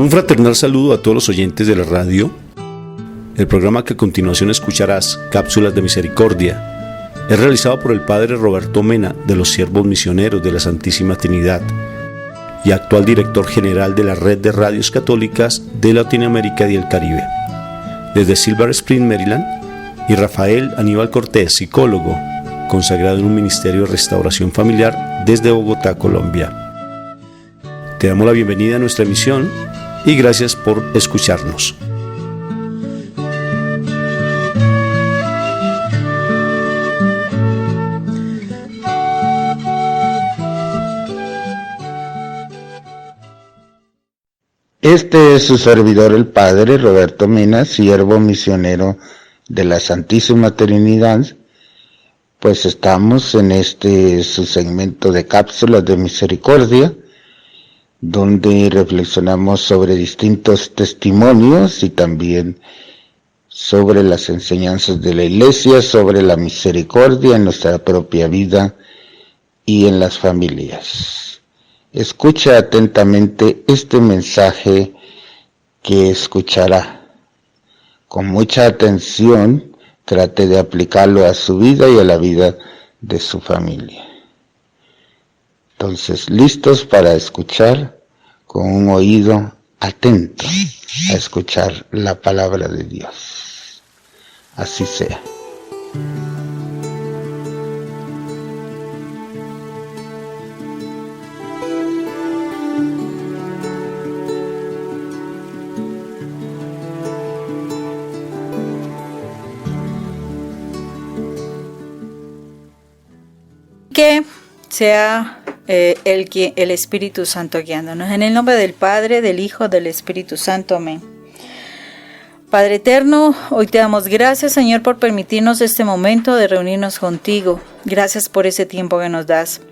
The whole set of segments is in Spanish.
Un fraternal saludo a todos los oyentes de la radio. El programa que a continuación escucharás, Cápsulas de Misericordia, es realizado por el Padre Roberto Mena de los Siervos Misioneros de la Santísima Trinidad y actual director general de la Red de Radios Católicas de Latinoamérica y el Caribe. Desde Silver Spring, Maryland, y Rafael Aníbal Cortés, psicólogo, consagrado en un ministerio de restauración familiar desde Bogotá, Colombia. Te damos la bienvenida a nuestra emisión y gracias por escucharnos. Este es su servidor, el Padre Roberto Mena, siervo misionero de la Santísima Trinidad. Pues estamos en su segmento de Cápsulas de Misericordia, donde reflexionamos sobre distintos testimonios y también sobre las enseñanzas de la Iglesia, sobre la misericordia en nuestra propia vida y en las familias. Escucha atentamente este mensaje que escuchará. Con mucha atención, trate de aplicarlo a su vida y a la vida de su familia. Entonces, listos para escuchar con un oído atento a escuchar la palabra de Dios. Así sea. Que sea el Espíritu Santo guiándonos. En el nombre del Padre, del Hijo, del Espíritu Santo. Amén. Padre eterno, hoy te damos gracias, Señor, por permitirnos este momento de reunirnos contigo. Gracias por ese tiempo que nos das.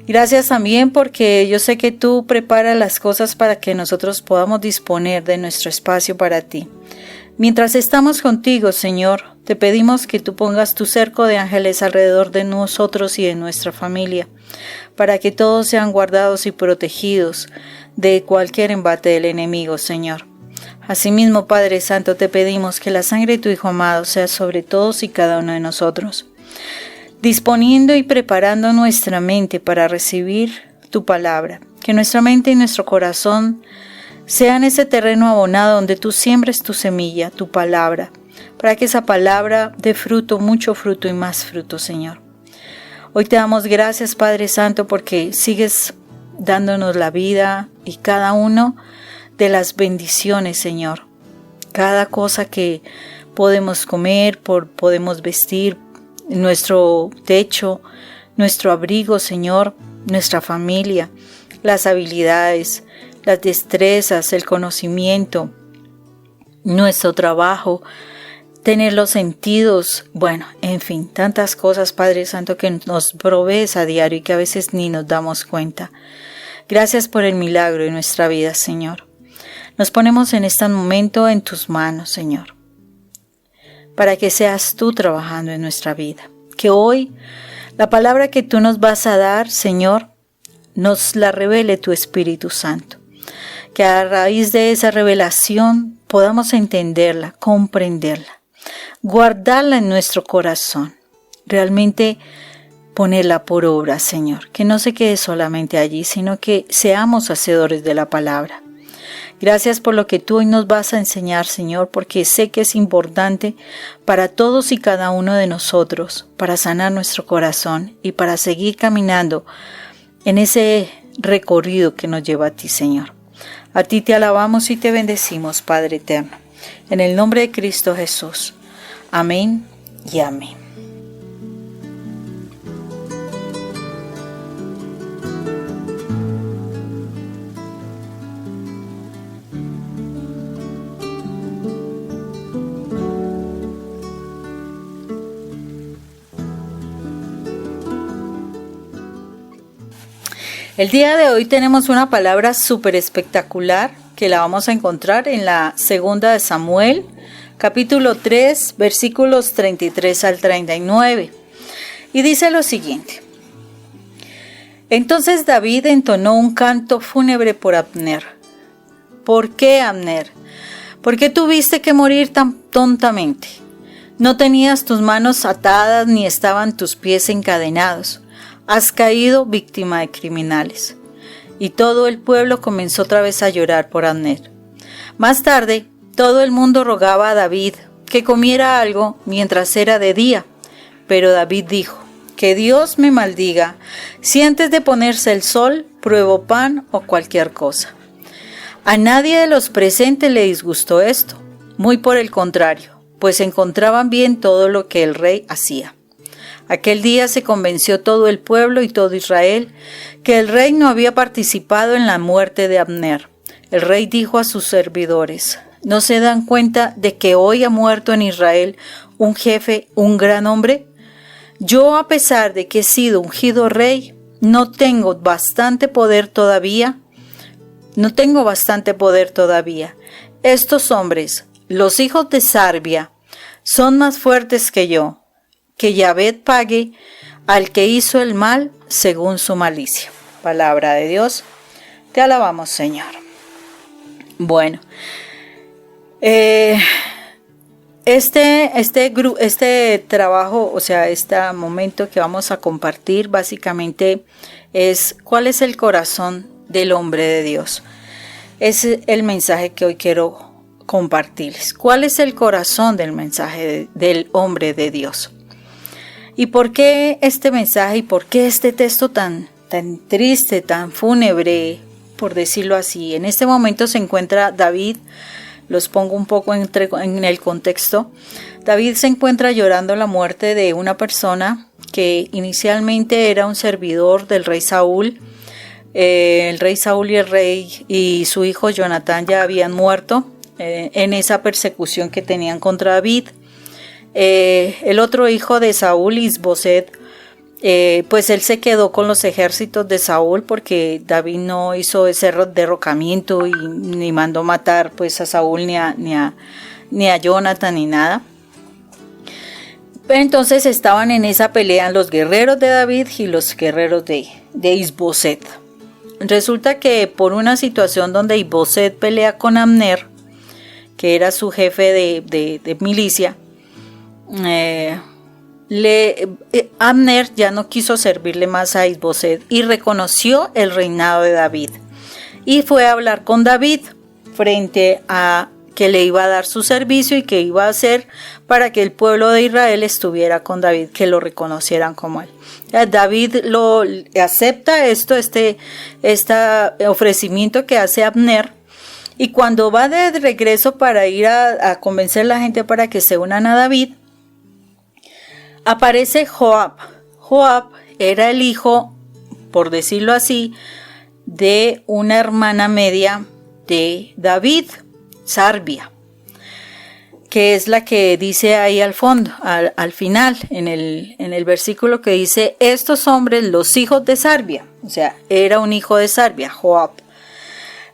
Gracias también porque yo sé que tú preparas las cosas para que nosotros podamos disponer de nuestro espacio para ti. Mientras estamos contigo, Señor, te pedimos que tú pongas tu cerco de ángeles alrededor de nosotros y de nuestra familia, para que todos sean guardados y protegidos de cualquier embate del enemigo, Señor. Asimismo, Padre Santo, te pedimos que la sangre de tu Hijo amado sea sobre todos y cada uno de nosotros, disponiendo y preparando nuestra mente para recibir tu palabra, que nuestra mente y nuestro corazón sean ese terreno abonado donde tú siembres tu semilla, tu palabra, para que esa palabra dé fruto, mucho fruto y más fruto, Señor. Hoy te damos gracias, Padre Santo, porque sigues dándonos la vida y cada uno de las bendiciones, Señor. Cada cosa que podemos comer, podemos vestir, nuestro techo, nuestro abrigo, Señor, nuestra familia, las habilidades, las destrezas, el conocimiento, nuestro trabajo, tener los sentidos, en fin, tantas cosas, Padre Santo, que nos provees a diario y que a veces ni nos damos cuenta. Gracias por el milagro de nuestra vida, Señor. Nos ponemos en este momento en tus manos, Señor, para que seas tú trabajando en nuestra vida. Que hoy la palabra que tú nos vas a dar, Señor, nos la revele tu Espíritu Santo. Que a raíz de esa revelación podamos entenderla, comprenderla, guardarla en nuestro corazón, realmente ponerla por obra, Señor, que no se quede solamente allí, sino que seamos hacedores de la palabra. Gracias por lo que tú hoy nos vas a enseñar, Señor, porque sé que es importante para todos y cada uno de nosotros, para sanar nuestro corazón y para seguir caminando en ese recorrido que nos lleva a ti, Señor. A ti te alabamos y te bendecimos, Padre eterno, en el nombre de Cristo Jesús. Amén y amén. El día de hoy tenemos una palabra súper espectacular que la vamos a encontrar en la segunda de Samuel, capítulo 3, versículos 33 al 39. Y dice lo siguiente: Entonces David entonó un canto fúnebre por Abner. ¿por qué, Abner? ¿Por qué tuviste que morir tan tontamente? No tenías tus manos atadas ni estaban tus pies encadenados. Has caído víctima de criminales. Y todo el pueblo comenzó otra vez a llorar por Abner. Más tarde, todo el mundo rogaba a David que comiera algo mientras era de día. Pero David dijo: que Dios me maldiga si antes de ponerse el sol pruebo pan o cualquier cosa. A nadie de los presentes le disgustó esto, muy por el contrario, pues encontraban bien todo lo que el rey hacía. Aquel día se convenció todo el pueblo y todo Israel que el rey no había participado en la muerte de Abner. El rey dijo a sus servidores: ¿no se dan cuenta de que hoy ha muerto en Israel un jefe, un gran hombre? Yo, a pesar de que he sido ungido rey, no tengo bastante poder todavía. Estos hombres, los hijos de Sarbia, son más fuertes que yo. Que Yahvé pague al que hizo el mal según su malicia. Palabra de Dios. Te alabamos, Señor. Bueno, este trabajo, o sea, este momento que vamos a compartir, básicamente es cuál es el corazón del hombre de Dios. Es el mensaje que hoy quiero compartirles. ¿Cuál es el corazón del mensaje del hombre de Dios? ¿Y por qué este mensaje y por qué este texto tan triste, tan fúnebre, por decirlo así? En este momento se encuentra David. Los pongo un poco en el contexto. David se encuentra llorando la muerte de una persona que inicialmente era un servidor del rey Saúl. El rey Saúl y su hijo Jonatán ya habían muerto en esa persecución que tenían contra David. El otro hijo de Saúl, Isboset, pues él se quedó con los ejércitos de Saúl porque David no hizo ese derrocamiento y ni mandó matar pues a Saúl ni a Jonathan ni nada. Entonces estaban en esa pelea los guerreros de David y los guerreros de Isboset. Resulta que por una situación donde Isboset pelea con Abner, que era su jefe de milicia, Abner ya no quiso servirle más a Isboset y reconoció el reinado de David y fue a hablar con David frente a que le iba a dar su servicio y que iba a hacer para que el pueblo de Israel estuviera con David, que lo reconocieran como él. David lo acepta este ofrecimiento que hace Abner, y cuando va de regreso para ir a convencer a la gente para que se unan a David, aparece Joab. Joab era el hijo, por decirlo así, de una hermana media de David, Sarbia, que es la que dice ahí al fondo, al final, en el versículo que dice: estos hombres, los hijos de Sarbia. O sea, era un hijo de Sarbia, Joab.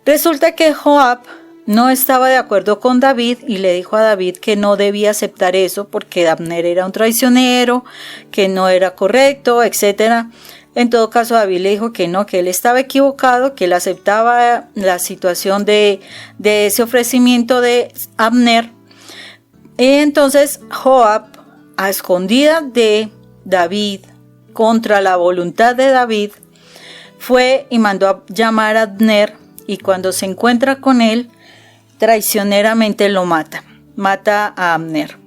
Resulta que Joab no estaba de acuerdo con David y le dijo a David que no debía aceptar eso porque Abner era un traicionero, que no era correcto, etc. En todo caso, David le dijo que no, que él estaba equivocado, que él aceptaba la situación de ese ofrecimiento de Abner. Y entonces Joab, a escondidas de David, contra la voluntad de David, fue y mandó a llamar a Abner, y cuando se encuentra con él, traicioneramente lo mata a Abner.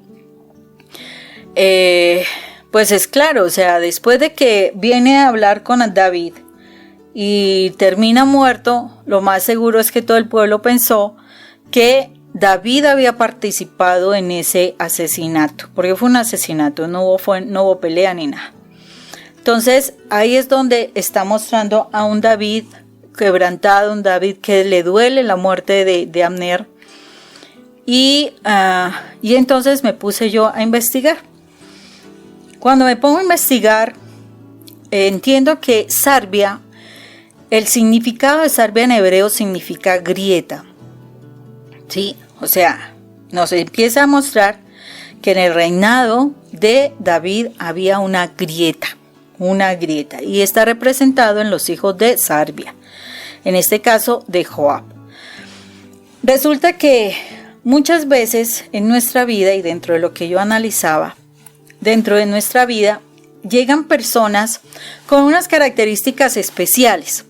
Pues es claro, o sea, después de que viene a hablar con David y termina muerto, lo más seguro es que todo el pueblo pensó que David había participado en ese asesinato, porque fue un asesinato, no hubo pelea ni nada. Entonces ahí es donde está mostrando a un David quebrantado, un David que le duele la muerte de Abner. Y entonces me puse yo a investigar. Cuando me pongo a investigar, entiendo que Sarbia, el significado de Sarbia en hebreo significa grieta. ¿Sí? O sea, nos empieza a mostrar que en el reinado de David había una grieta, y está representado en los hijos de Sarbia, en este caso de Joab. Resulta que muchas veces en nuestra vida, y dentro de lo que yo analizaba, dentro de nuestra vida llegan personas con unas características especiales.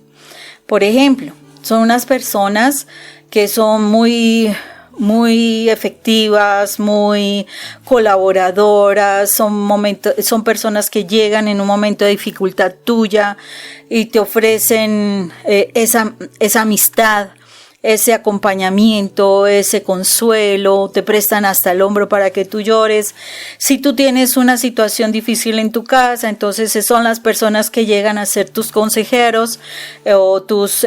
Por ejemplo, son unas personas que son muy efectivas, muy colaboradoras, son personas que llegan en un momento de dificultad tuya y te ofrecen esa amistad, ese acompañamiento, ese consuelo, te prestan hasta el hombro para que tú llores. Si tú tienes una situación difícil en tu casa, entonces son las personas que llegan a ser tus consejeros o tus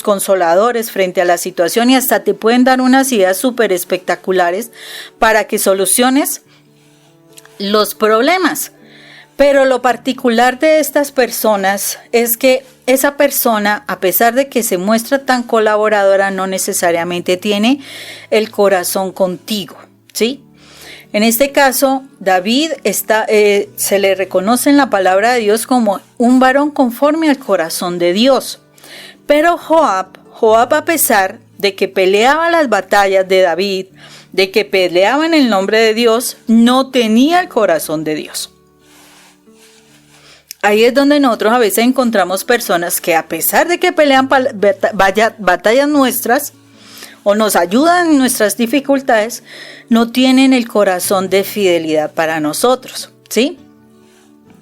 consoladores frente a la situación, y hasta te pueden dar unas ideas súper espectaculares para que soluciones los problemas. Pero lo particular de estas personas es que esa persona, a pesar de que se muestra tan colaboradora, no necesariamente tiene el corazón contigo, ¿sí? En este caso, David se le reconoce en la palabra de Dios como un varón conforme al corazón de Dios. Pero Joab, a pesar de que peleaba las batallas de David, de que peleaba en el nombre de Dios, no tenía el corazón de Dios. Ahí es donde nosotros a veces encontramos personas que, a pesar de que pelean batallas nuestras o nos ayudan en nuestras dificultades, no tienen el corazón de fidelidad para nosotros, ¿sí?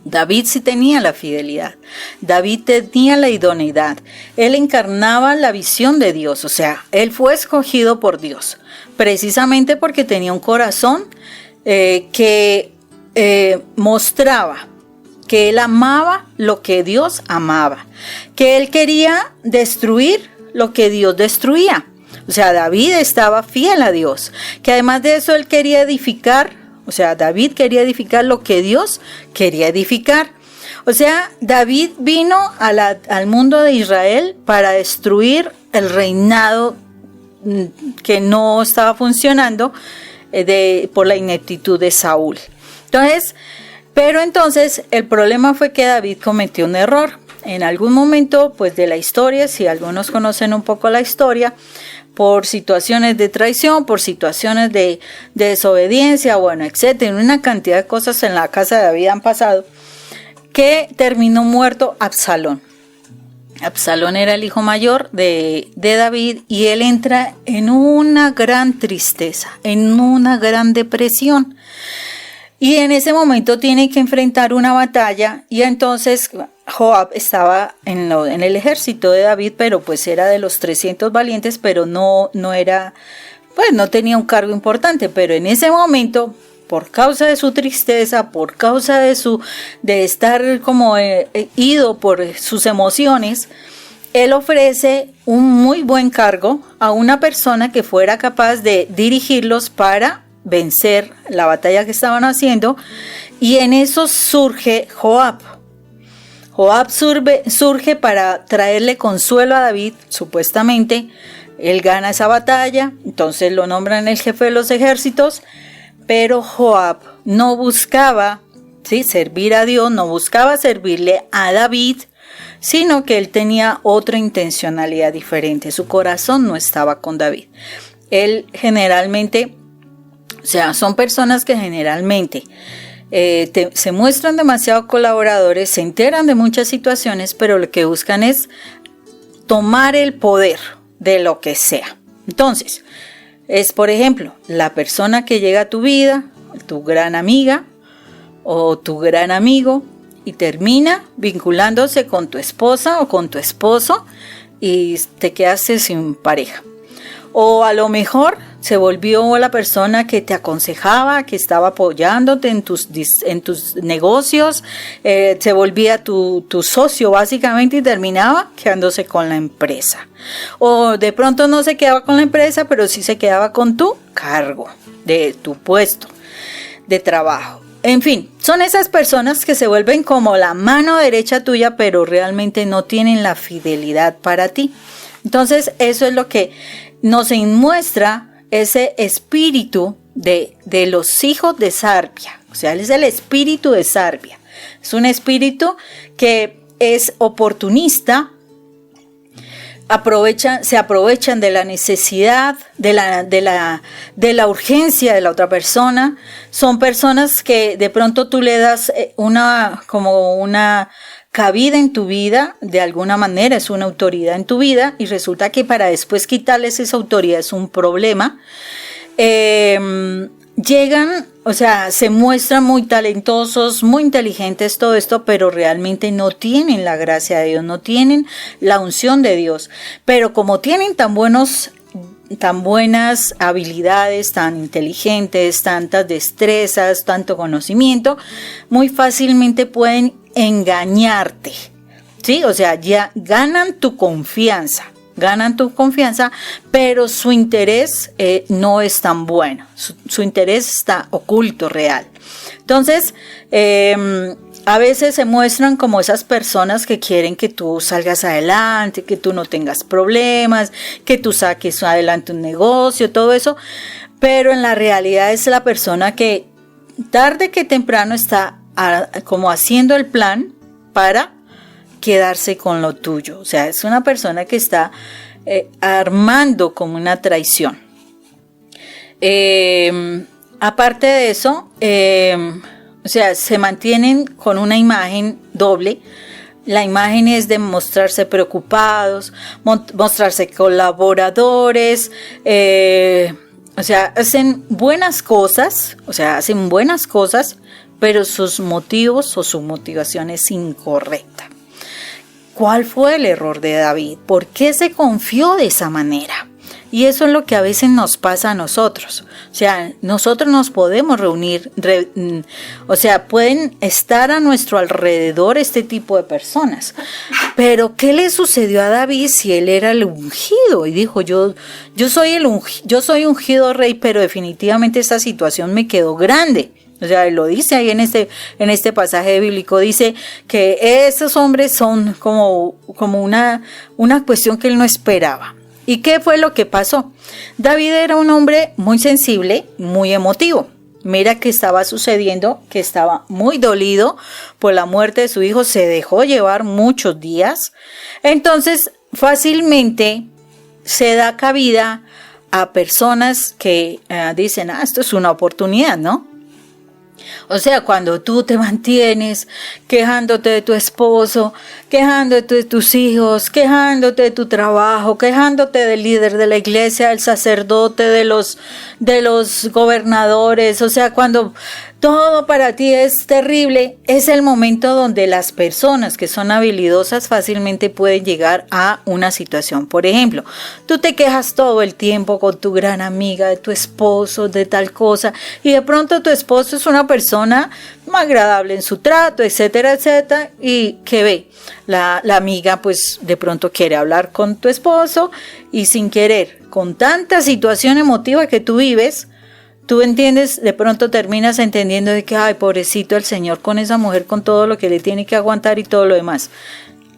David sí tenía la fidelidad, David tenía la idoneidad, él encarnaba la visión de Dios, o sea, él fue escogido por Dios, precisamente porque tenía un corazón que mostraba que él amaba lo que Dios amaba, que él quería destruir lo que Dios destruía. O sea, David estaba fiel a Dios, que además de eso él quería edificar, o sea, David quería edificar lo que Dios quería edificar. O sea, David vino al mundo de Israel para destruir el reinado que no estaba funcionando por la ineptitud de Saúl. Pero entonces el problema fue que David cometió un error. En algún momento pues de la historia, si algunos conocen un poco la historia, por situaciones de traición, por situaciones de desobediencia, bueno, etcétera, una cantidad de cosas en la casa de David han pasado, que terminó muerto Absalón. Absalón era el hijo mayor de David y él entra en una gran tristeza, en una gran depresión. Y en ese momento tiene que enfrentar una batalla, y entonces Joab estaba en el ejército de David, pero pues era de los 300 valientes, pero no era, pues no tenía un cargo importante. Pero en ese momento, por causa de su tristeza, por causa de estar como ido por sus emociones, él ofrece un muy buen cargo a una persona que fuera capaz de dirigirlos para vencer la batalla que estaban haciendo, y en eso surge Joab. Joab surge para traerle consuelo a David, supuestamente. Él gana esa batalla, entonces lo nombran el jefe de los ejércitos, pero Joab no buscaba servir a Dios, no buscaba servirle a David, sino que él tenía otra intencionalidad diferente. Su corazón no estaba con David. Él generalmente, o sea, son personas que generalmente se muestran demasiado colaboradores, se enteran de muchas situaciones, pero lo que buscan es tomar el poder de lo que sea. Entonces, es por ejemplo, la persona que llega a tu vida, tu gran amiga o tu gran amigo, y termina vinculándose con tu esposa o con tu esposo y te quedaste sin pareja. O a lo mejor se volvió la persona que te aconsejaba, que estaba apoyándote en tus negocios, se volvía tu socio básicamente y terminaba quedándose con la empresa. O de pronto no se quedaba con la empresa, pero sí se quedaba con tu cargo, de tu puesto de trabajo. En fin, son esas personas que se vuelven como la mano derecha tuya, pero realmente no tienen la fidelidad para ti. Entonces, eso es lo que nos muestra ese espíritu de los hijos de Sarvia. O sea, él es el espíritu de Sarvia. Es un espíritu que es oportunista, se aprovechan de la necesidad, de la urgencia de la otra persona. Son personas que de pronto tú le das una cabida en tu vida, de alguna manera es una autoridad en tu vida, y resulta que para después quitarles esa autoridad es un problema. Llegan, o sea, se muestran muy talentosos, muy inteligentes, todo esto, pero realmente no tienen la gracia de Dios, no tienen la unción de Dios. Pero como tienen tan buenas habilidades, tan inteligentes, tantas destrezas, tanto conocimiento, muy fácilmente pueden engañarte, ¿sí? O sea, ya ganan tu confianza, pero su interés no es tan bueno, su interés está oculto, real. Entonces, a veces se muestran como esas personas que quieren que tú salgas adelante, que tú no tengas problemas, que tú saques adelante un negocio, todo eso, pero en la realidad es la persona que tarde que temprano está como haciendo el plan para quedarse con lo tuyo. O sea, es una persona que está armando como una traición. Aparte de eso, o sea, se mantienen con una imagen doble. La imagen es de mostrarse preocupados, mostrarse colaboradores, o sea, hacen buenas cosas, pero sus motivos o su motivación es incorrecta. ¿Cuál fue el error de David? ¿Por qué se confió de esa manera? Y eso es lo que a veces nos pasa a nosotros. O sea, nosotros nos podemos reunir, o sea, pueden estar a nuestro alrededor este tipo de personas. Pero ¿qué le sucedió a David si él era el ungido? Y dijo, yo soy ungido rey, pero definitivamente esta situación me quedó grande. O sea, lo dice ahí en este pasaje bíblico, dice que esos hombres son como una cuestión que él no esperaba. ¿Y qué fue lo que pasó? David era un hombre muy sensible, muy emotivo. Mira que estaba sucediendo, que estaba muy dolido por la muerte de su hijo, se dejó llevar muchos días. Entonces, fácilmente se da cabida a personas que dicen, esto es una oportunidad, ¿no? O sea, cuando tú te mantienes quejándote de tu esposo, quejándote de tus hijos, quejándote de tu trabajo, quejándote del líder de la iglesia, del sacerdote, de los gobernadores, o sea, cuando todo para ti es terrible, es el momento donde las personas que son habilidosas fácilmente pueden llegar a una situación. Por ejemplo, tú te quejas todo el tiempo con tu gran amiga, de tu esposo, de tal cosa, y de pronto tu esposo es una persona más agradable en su trato, etcétera, etcétera, y ¿qué ve? La amiga pues de pronto quiere hablar con tu esposo y sin querer, con tanta situación emotiva que tú vives, tú entiendes, de pronto terminas entendiendo de que, ay, pobrecito el Señor con esa mujer, con todo lo que le tiene que aguantar y todo lo demás.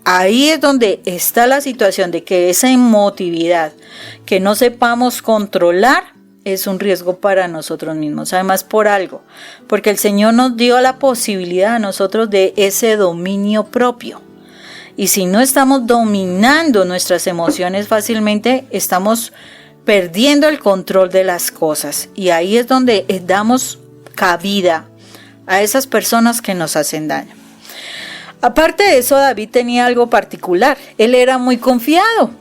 Ahí es donde está la situación de que esa emotividad que no sepamos controlar es un riesgo para nosotros mismos. Además, por algo, porque el Señor nos dio la posibilidad a nosotros de ese dominio propio. Y si no estamos dominando nuestras emociones fácilmente, estamos perdiendo el control de las cosas, y ahí es donde damos cabida a esas personas que nos hacen daño. Aparte de eso, David tenía algo particular. Él era muy confiado.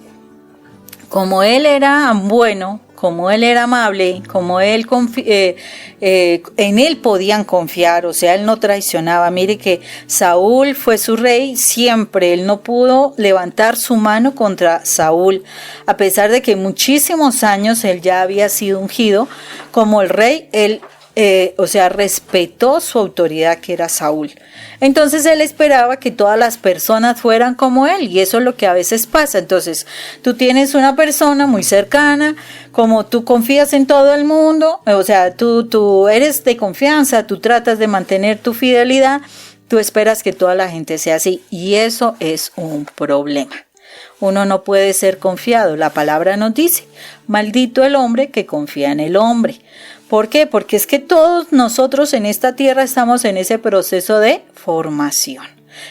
Como él era bueno, como él era amable, como él en él podían confiar, o sea, él no traicionaba. Mire que Saúl fue su rey siempre, él no pudo levantar su mano contra Saúl, a pesar de que muchísimos años él ya había sido ungido como el rey. Él respetó su autoridad, que era Saúl. Entonces él esperaba que todas las personas fueran como él, y eso es lo que a veces pasa. Entonces tú tienes una persona muy cercana, como tú confías en todo el mundo, o sea, tú eres de confianza, tú tratas de mantener tu fidelidad, tú esperas que toda la gente sea así, y eso es un problema. Uno no puede ser confiado. La palabra nos dice, maldito el hombre que confía en el hombre. ¿Por qué? Porque es que todos nosotros en esta tierra estamos en ese proceso de formación.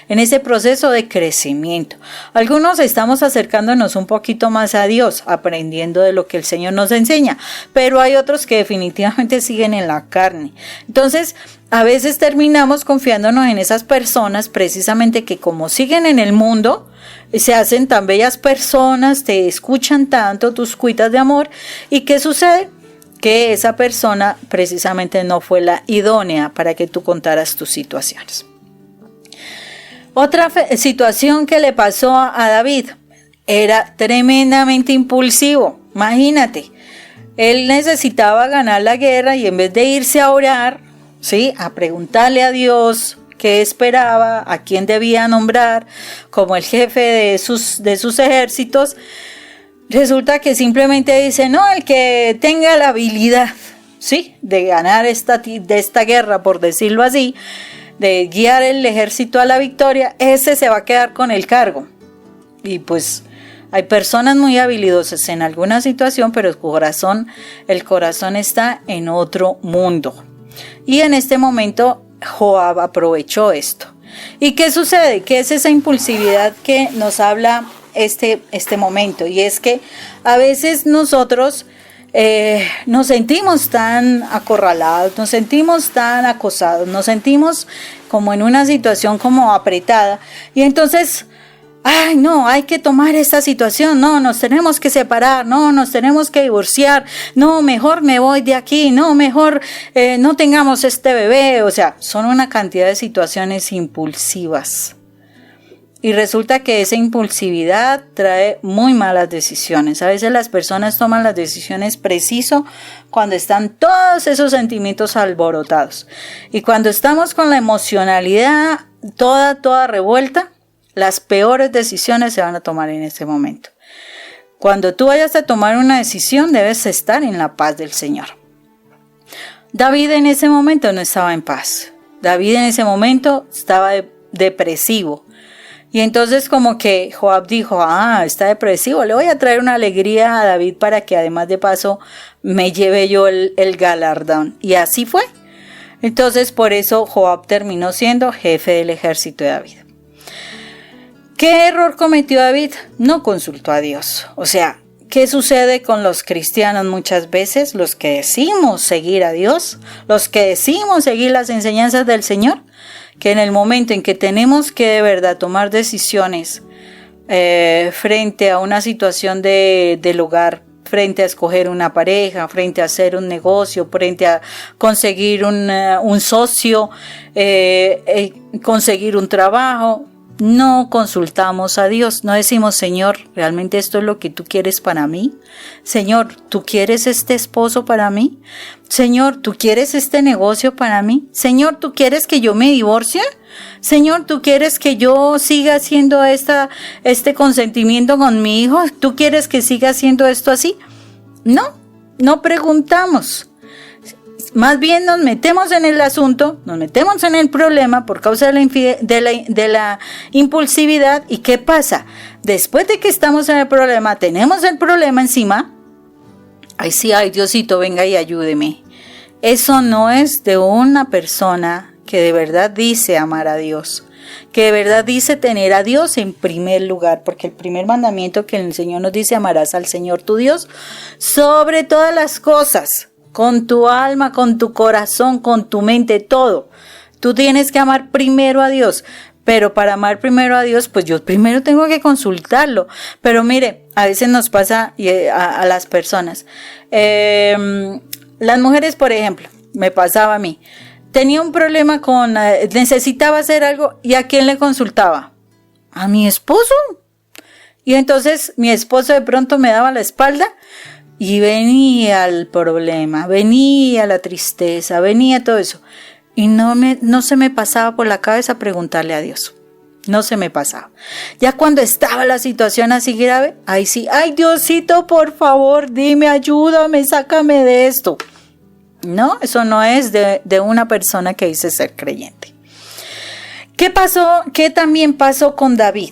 en ese proceso de crecimiento. Algunos estamos acercándonos un poquito más a Dios, aprendiendo de lo que el Señor nos enseña, pero hay otros que definitivamente siguen en la carne. Entonces, a veces terminamos confiándonos en esas personas precisamente que como siguen en el mundo, se hacen tan bellas personas, te escuchan tanto, tus cuitas de amor. ¿Y qué sucede? Que esa persona precisamente no fue la idónea para que tú contaras tus situaciones. Otra situación que le pasó a David, era tremendamente impulsivo. Imagínate, él necesitaba ganar la guerra y en vez de irse a orar, ¿sí?, a preguntarle a Dios qué esperaba, a quién debía nombrar como el jefe de sus ejércitos, resulta que simplemente dice, no, el que tenga la habilidad, ¿sí?, de ganar de esta guerra, por decirlo así, de guiar el ejército a la victoria, ese se va a quedar con el cargo. Y pues hay personas muy habilidosas en alguna situación, pero el corazón está en otro mundo. Y en este momento Joab aprovechó esto. ¿Y qué sucede? ¿Qué es esa impulsividad que nos habla este momento? Y es que a veces nosotros nos sentimos tan acorralados, nos sentimos tan acosados, nos sentimos como en una situación como apretada, y entonces, ay, no, hay que tomar esta situación, no, nos tenemos que separar, no, nos tenemos que divorciar, no, mejor me voy de aquí, no, mejor no tengamos este bebé. O sea, son una cantidad de situaciones impulsivas. Y resulta que esa impulsividad trae muy malas decisiones. A veces las personas toman las decisiones preciso cuando están todos esos sentimientos alborotados. Y cuando estamos con la emocionalidad toda revuelta, las peores decisiones se van a tomar en ese momento. Cuando tú vayas a tomar una decisión, debes estar en la paz del Señor. David en ese momento no estaba en paz. David en ese momento estaba depresivo. Y entonces como que Joab dijo, está depresivo, le voy a traer una alegría a David para que además de paso me lleve yo el galardón. Y así fue. Entonces por eso Joab terminó siendo jefe del ejército de David. ¿Qué error cometió David? No consultó a Dios. O sea, ¿qué sucede con los cristianos muchas veces? Los que decimos seguir a Dios, los que decimos seguir las enseñanzas del Señor, que en el momento en que tenemos que de verdad tomar decisiones frente a una situación del hogar, frente a escoger una pareja, frente a hacer un negocio, frente a conseguir un socio, conseguir un trabajo, no consultamos a Dios, no decimos, Señor, ¿realmente esto es lo que tú quieres para mí? Señor, ¿tú quieres este esposo para mí? Señor, ¿tú quieres este negocio para mí? Señor, ¿tú quieres que yo me divorcie? Señor, ¿tú quieres que yo siga haciendo este consentimiento con mi hijo? ¿Tú quieres que siga haciendo esto así? No preguntamos. Más bien nos metemos en el asunto, nos metemos en el problema por causa de la impulsividad. ¿Y qué pasa? Después de que estamos en el problema, tenemos el problema encima. Ay, Diosito, venga y ayúdeme. Eso no es de una persona que de verdad dice amar a Dios, que de verdad dice tener a Dios en primer lugar, porque el primer mandamiento que el Señor nos dice, amarás al Señor tu Dios sobre todas las cosas. Con tu alma, con tu corazón, con tu mente, todo. Tú tienes que amar primero a Dios. Pero para amar primero a Dios, pues yo primero tengo que consultarlo. Pero mire, a veces nos pasa a las personas. Las mujeres, por ejemplo, me pasaba a mí. Tenía un problema necesitaba hacer algo, ¿y a quién le consultaba? A mi esposo. Y entonces mi esposo de pronto me daba la espalda. Y venía el problema, venía la tristeza, venía todo eso. Y no se me pasaba por la cabeza preguntarle a Dios. No se me pasaba. Ya cuando estaba la situación así grave, ahí sí, ay Diosito, por favor, dime, ayúdame, sácame de esto. No, eso no es de una persona que dice ser creyente. ¿Qué pasó? ¿Qué también pasó con David?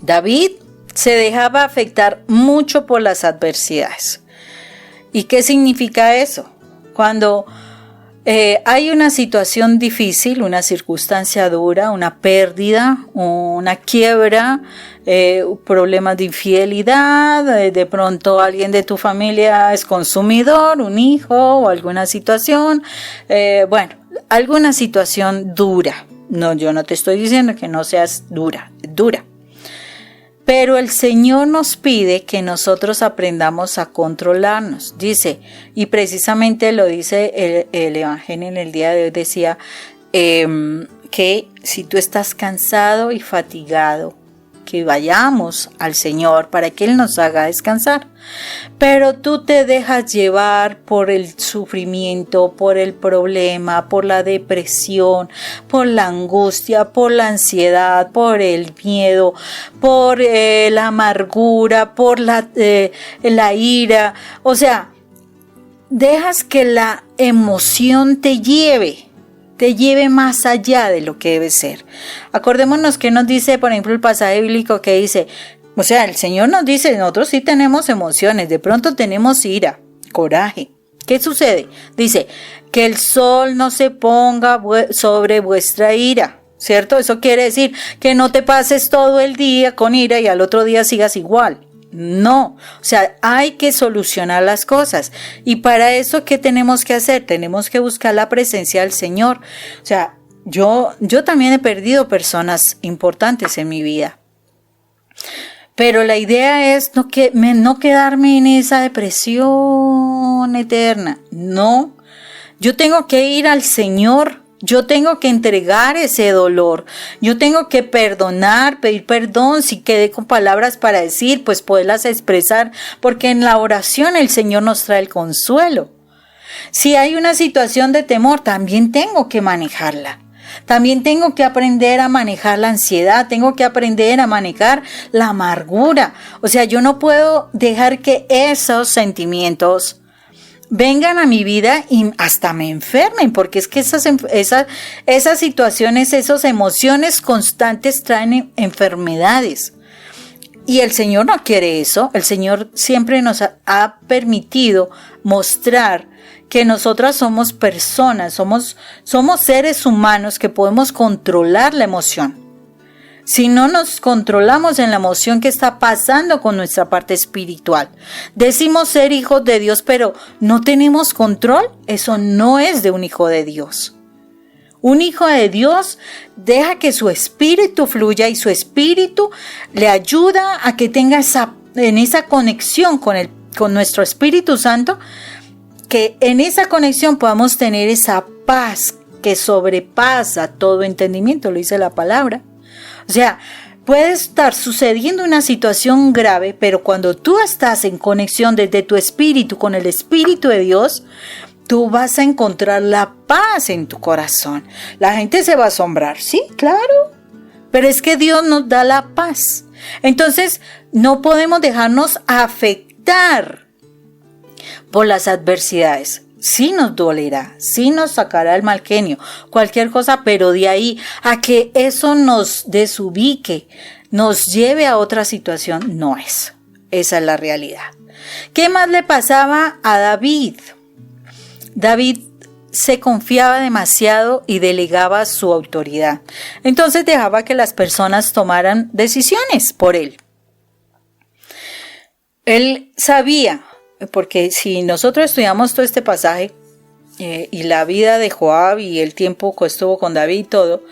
David se dejaba afectar mucho por las adversidades. ¿Y qué significa eso? Cuando Hay una situación difícil, una circunstancia dura, una pérdida, una quiebra, problemas de infidelidad, de pronto alguien de tu familia es consumidor, un hijo o alguna situación, alguna situación dura. No, yo no te estoy diciendo que no seas dura. Pero el Señor nos pide que nosotros aprendamos a controlarnos. Dice, y precisamente lo dice el Evangelio en el día de hoy, decía que si tú estás cansado y fatigado, que vayamos al Señor para que Él nos haga descansar. Pero tú te dejas llevar por el sufrimiento, por el problema, por la depresión, por la angustia, por la ansiedad, por el miedo, por la amargura, por la ira. O sea, dejas que la emoción te lleve más allá de lo que debe ser. Acordémonos que nos dice, por ejemplo, el pasaje bíblico que dice, o sea, el Señor nos dice, nosotros sí tenemos emociones, de pronto tenemos ira, coraje. ¿Qué sucede? Dice, que el sol no se ponga sobre vuestra ira, ¿cierto? Eso quiere decir que no te pases todo el día con ira y al otro día sigas igual. No, o sea, hay que solucionar las cosas. Y para eso, ¿qué tenemos que hacer? Tenemos que buscar la presencia del Señor. O sea, yo también he perdido personas importantes en mi vida. Pero la idea es no quedarme en esa depresión eterna. No, yo tengo que ir al Señor. Yo tengo que entregar ese dolor, yo tengo que perdonar, pedir perdón, si quedé con palabras para decir, pues poderlas expresar, porque en la oración el Señor nos trae el consuelo. Si hay una situación de temor, también tengo que manejarla. También tengo que aprender a manejar la ansiedad, tengo que aprender a manejar la amargura. O sea, yo no puedo dejar que esos sentimientos vengan a mi vida y hasta me enfermen, porque es que esas situaciones, esas emociones constantes traen enfermedades. Y el Señor no quiere eso. El Señor siempre nos ha permitido mostrar que nosotras somos personas, somos seres humanos que podemos controlar la emoción. Si no nos controlamos en la emoción que está pasando con nuestra parte espiritual, decimos ser hijos de Dios, pero no tenemos control, eso no es de un hijo de Dios. Un hijo de Dios deja que su espíritu fluya y su espíritu le ayuda a que tenga en esa conexión con nuestro Espíritu Santo, que en esa conexión podamos tener esa paz que sobrepasa todo entendimiento, lo dice la palabra. O sea, puede estar sucediendo una situación grave, pero cuando tú estás en conexión desde tu espíritu con el Espíritu de Dios, tú vas a encontrar la paz en tu corazón. La gente se va a asombrar, sí, claro, pero es que Dios nos da la paz. Entonces, no podemos dejarnos afectar por las adversidades. Sí nos dolerá, sí nos sacará el mal genio, cualquier cosa, pero de ahí a que eso nos desubique, nos lleve a otra situación, no es. Esa es la realidad. ¿Qué más le pasaba a David? David se confiaba demasiado y delegaba su autoridad. Entonces dejaba que las personas tomaran decisiones por él. Él sabía, porque si nosotros estudiamos todo este pasaje y la vida de Joab y el tiempo que estuvo con David y todo,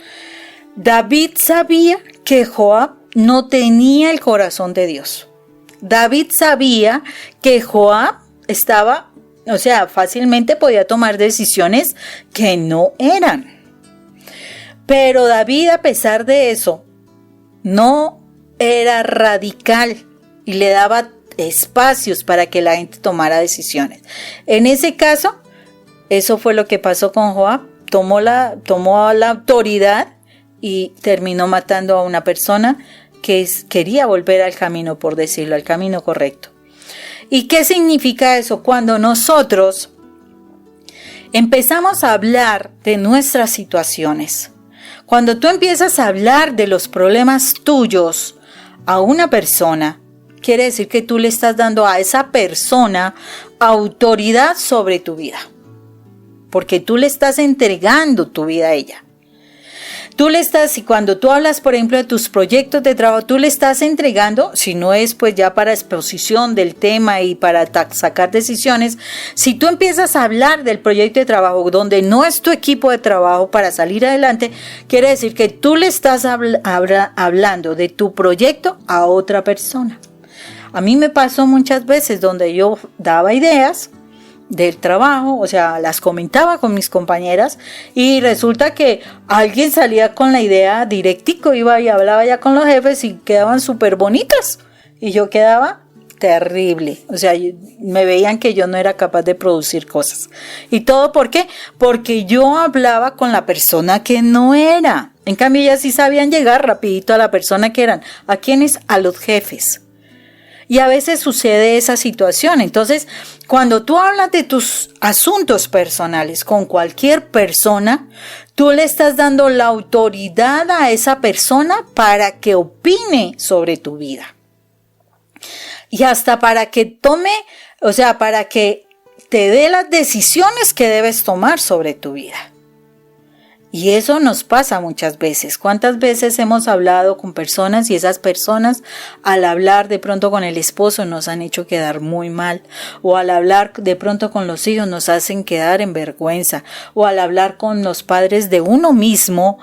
David sabía que Joab no tenía el corazón de Dios. David sabía que Joab estaba, o sea, fácilmente podía tomar decisiones que no eran. Pero David, a pesar de eso, no era radical y le daba espacios para que la gente tomara decisiones. En ese caso, eso fue lo que pasó con Joab. Tomó la autoridad y terminó matando a una persona que quería volver al camino, por decirlo, al camino correcto. ¿Y qué significa eso? Cuando nosotros empezamos a hablar de nuestras situaciones, cuando tú empiezas a hablar de los problemas tuyos a una persona, quiere decir que tú le estás dando a esa persona autoridad sobre tu vida. porque tú le estás entregando tu vida a ella. Y cuando tú hablas, por ejemplo, de tus proyectos de trabajo, tú le estás entregando, si no es pues ya para exposición del tema y para sacar decisiones, si tú empiezas a hablar del proyecto de trabajo donde no es tu equipo de trabajo para salir adelante, quiere decir que tú le estás hablando de tu proyecto a otra persona. A mí me pasó muchas veces donde yo daba ideas del trabajo, o sea, las comentaba con mis compañeras y resulta que alguien salía con la idea directico, iba y hablaba ya con los jefes y quedaban súper bonitas y yo quedaba terrible, o sea, me veían que yo no era capaz de producir cosas. ¿Y todo por qué? Porque yo hablaba con la persona que no era. En cambio ellas sí sabían llegar rapidito a la persona que eran. ¿A quiénes? A los jefes. Y a veces sucede esa situación. Entonces, cuando tú hablas de tus asuntos personales con cualquier persona, tú le estás dando la autoridad a esa persona para que opine sobre tu vida. Y hasta para que tome, o sea, para que te dé las decisiones que debes tomar sobre tu vida. Y eso nos pasa muchas veces. ¿Cuántas veces hemos hablado con personas y esas personas al hablar de pronto con el esposo nos han hecho quedar muy mal? O al hablar de pronto con los hijos nos hacen quedar en vergüenza. O al hablar con los padres de uno mismo.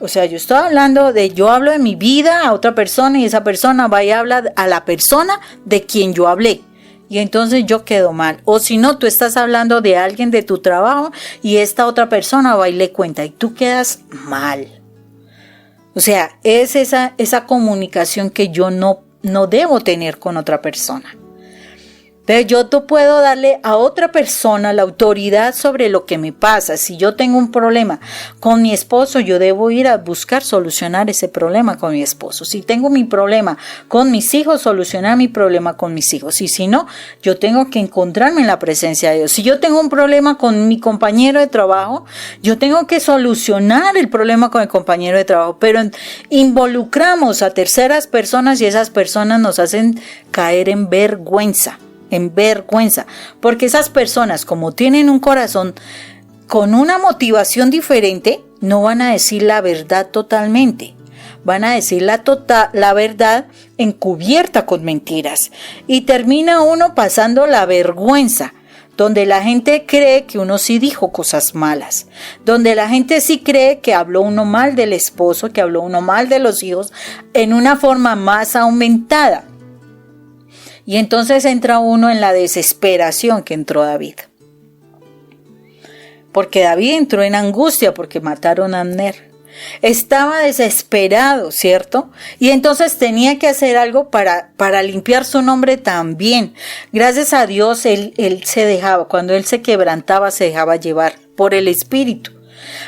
O sea, yo hablo de mi vida a otra persona y esa persona va y habla a la persona de quien yo hablé. Y entonces yo quedo mal. O si no, tú estás hablando de alguien de tu trabajo y esta otra persona va y le cuenta y tú quedas mal. O sea, es esa comunicación que yo no debo tener con otra persona. Pero yo puedo darle a otra persona la autoridad sobre lo que me pasa. Si yo tengo un problema con mi esposo, yo debo ir a buscar solucionar ese problema con mi esposo. Si tengo mi problema con mis hijos, solucionar mi problema con mis hijos. Y si no, yo tengo que encontrarme en la presencia de Dios. Si yo tengo un problema con mi compañero de trabajo, yo tengo que solucionar el problema con el compañero de trabajo. Pero involucramos a terceras personas y esas personas nos hacen caer en vergüenza, porque esas personas, como tienen un corazón con una motivación diferente, no van a decir la verdad totalmente, van a decir la verdad encubierta con mentiras, y termina uno pasando la vergüenza, donde la gente cree que uno sí dijo cosas malas, donde la gente sí cree que habló uno mal del esposo, que habló uno mal de los hijos, en una forma más aumentada. Y entonces entra uno en la desesperación que entró David. Porque David entró en angustia porque mataron a Abner. Estaba desesperado, ¿cierto? Y entonces tenía que hacer algo para limpiar su nombre también. Gracias a Dios, él se dejaba, cuando él se quebrantaba, se dejaba llevar por el Espíritu.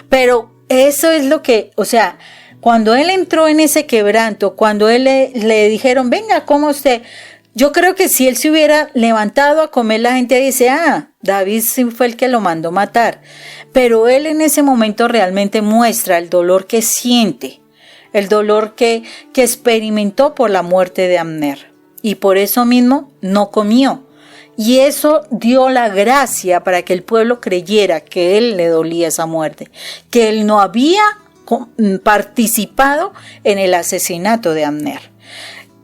Pero eso es lo que, o sea, cuando él entró en ese quebranto, cuando él le dijeron, venga, ¿cómo usted? Yo creo que si él se hubiera levantado a comer, la gente dice, David sí fue el que lo mandó matar. Pero él en ese momento realmente muestra el dolor que siente, el dolor que experimentó por la muerte de Abner. Y por eso mismo no comió. Y eso dio la gracia para que el pueblo creyera que él le dolía esa muerte, que él no había participado en el asesinato de Abner.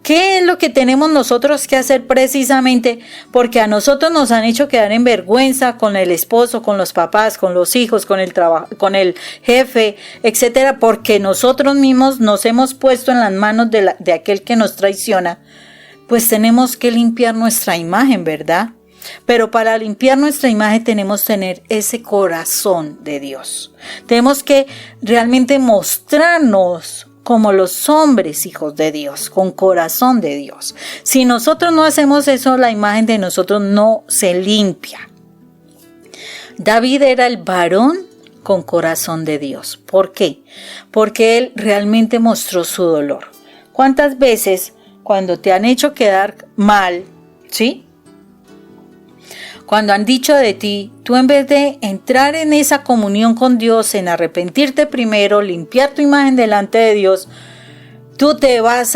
¿Qué es lo que tenemos nosotros que hacer precisamente? Porque a nosotros nos han hecho quedar en vergüenza con el esposo, con los papás, con los hijos, con el trabajo, con el jefe, etcétera, porque nosotros mismos nos hemos puesto en las manos de aquel que nos traiciona. Pues tenemos que limpiar nuestra imagen, ¿verdad? Pero para limpiar nuestra imagen tenemos que tener ese corazón de Dios. Tenemos que realmente mostrarnos como los hombres hijos de Dios, con corazón de Dios. Si nosotros no hacemos eso, la imagen de nosotros no se limpia. David era el varón con corazón de Dios. ¿Por qué? Porque él realmente mostró su dolor. ¿Cuántas veces cuando te han hecho quedar mal, ¿sí? Cuando han dicho de ti, tú en vez de entrar en esa comunión con Dios, en arrepentirte primero, limpiar tu imagen delante de Dios, tú te vas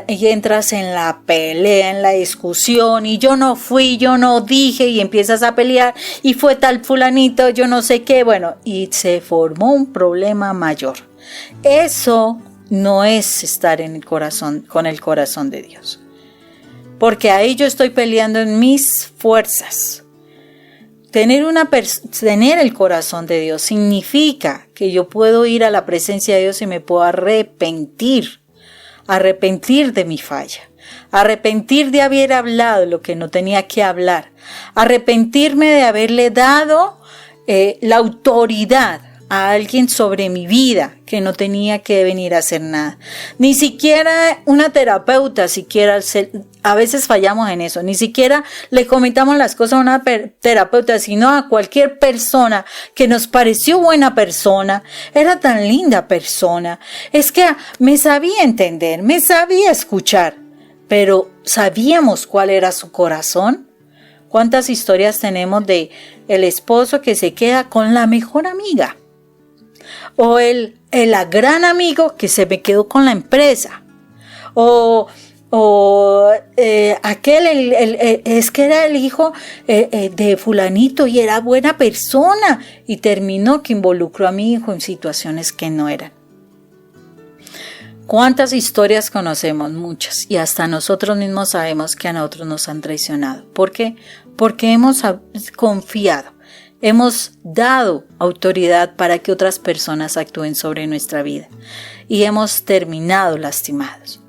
y entras en la pelea, en la discusión, y yo no fui, yo no dije, y empiezas a pelear, y fue tal fulanito, yo no sé qué, bueno, y se formó un problema mayor. Eso no es estar en el corazón, con el corazón de Dios. Porque ahí yo estoy peleando en mis fuerzas. Tener el corazón de Dios significa que yo puedo ir a la presencia de Dios y me puedo arrepentir de mi falla, arrepentir de haber hablado lo que no tenía que hablar, arrepentirme de haberle dado la autoridad a alguien sobre mi vida que no tenía que venir a hacer nada. Ni siquiera una terapeuta, a veces fallamos en eso, ni siquiera le comentamos las cosas a una terapeuta, sino a cualquier persona que nos pareció buena persona, era tan linda persona, es que me sabía entender, me sabía escuchar, pero ¿sabíamos cuál era su corazón? ¿Cuántas historias tenemos de el esposo que se queda con la mejor amiga? O el gran amigo que se me quedó con la empresa. O aquel, es que era el hijo de fulanito y era buena persona. Y terminó que involucró a mi hijo en situaciones que no eran. ¿Cuántas historias conocemos? Muchas. Y hasta nosotros mismos sabemos que a nosotros nos han traicionado. ¿Por qué? Porque hemos confiado. Hemos dado autoridad para que otras personas actúen sobre nuestra vida y hemos terminado lastimados.